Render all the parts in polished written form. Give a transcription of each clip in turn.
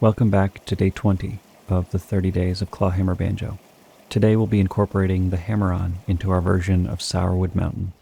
Welcome back to day 20 of the 30 days of Clawhammer Banjo. Today we'll be incorporating the hammer-on into our version of Sourwood Mountain.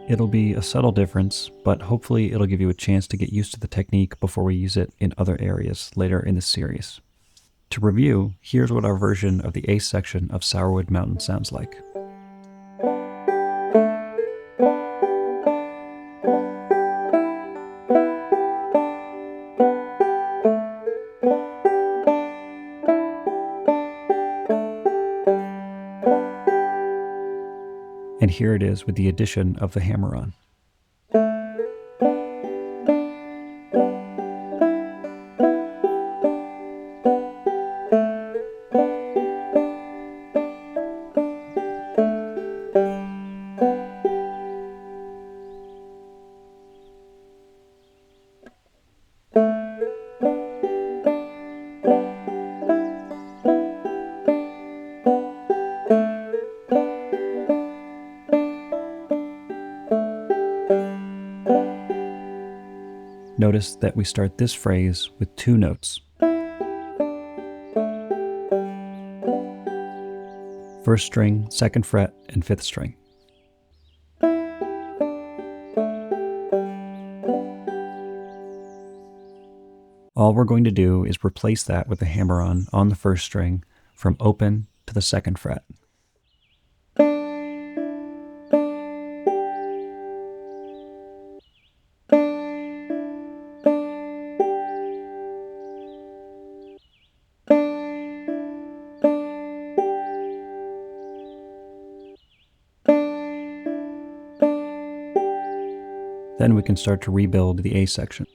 It'll be a subtle difference, but hopefully it'll give you a chance to get used to the technique before we use it in other areas later in the series. To review, here's what our version of the A section of Sourwood Mountain sounds like. And here it is with the addition of the hammer-on. Notice that we start this phrase with two notes. First string, second fret, and fifth string. All we're going to do is replace that with the hammer-on the first string from open to the second fret. Then we can start to rebuild the A section.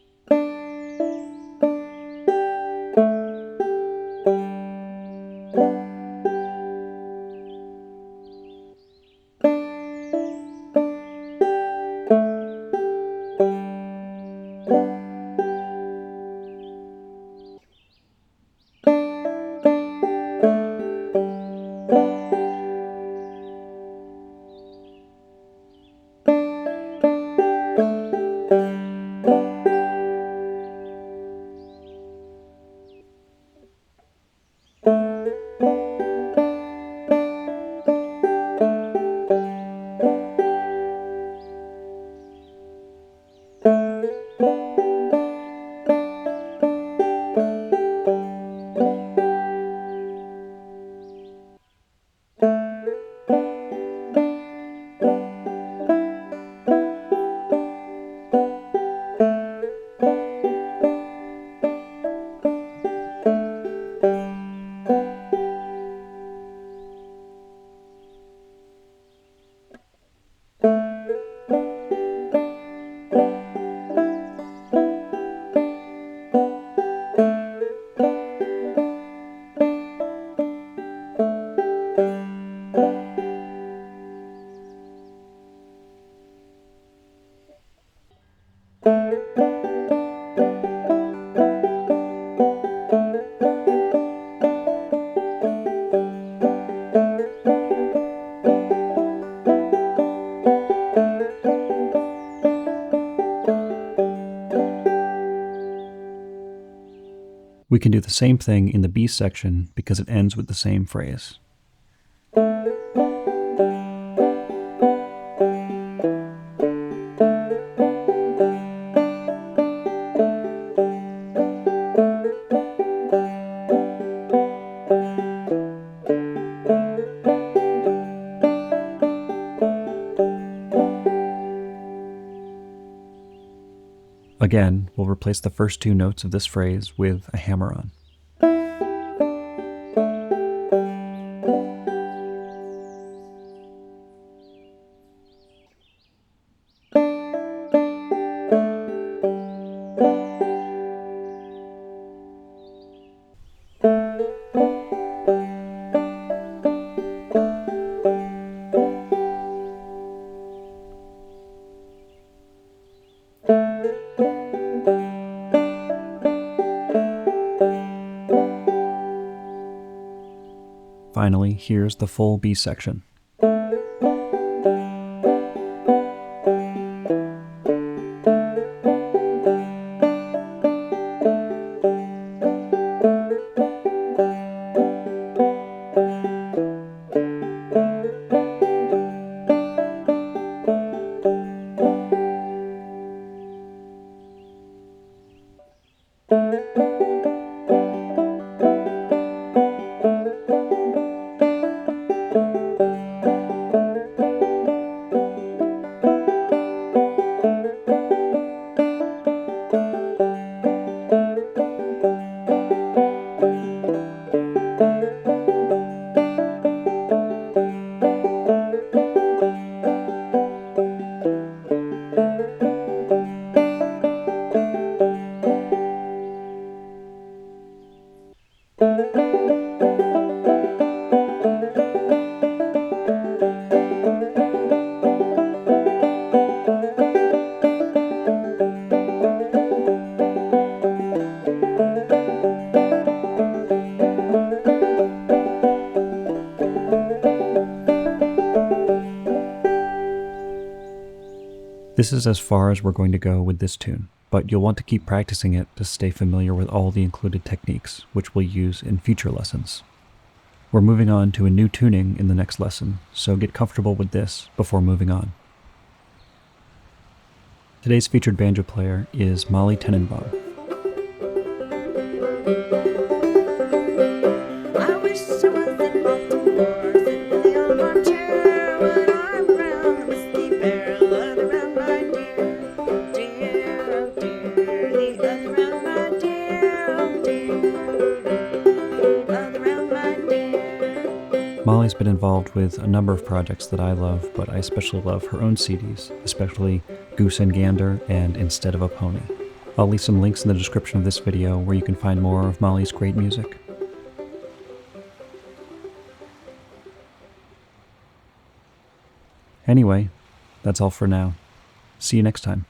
We can do the same thing in the B section because it ends with the same phrase. Again, we'll replace the first two notes of this phrase with a hammer-on. finally, here's the full B section. This is as far as we're going to go with this tune, but you'll want to keep practicing it to stay familiar with all the included techniques, which we'll use in future lessons. We're moving on to a new tuning in the next lesson, so get comfortable with this before moving on. Today's featured banjo player is Molly Tenenbaum. I wish I was in Baltimore, sitting on my chair when I'm around the whiskey barrel, other round my dear, oh dear, the other round my dear, oh dear, other round my dear. Molly's been involved with a number of projects that I love, but I especially love her own CDs, especially Goose and Gander and Instead of a Pony. I'll leave some links in the description of this video where you can find more of Molly's great music. Anyway, that's all for now. See you next time.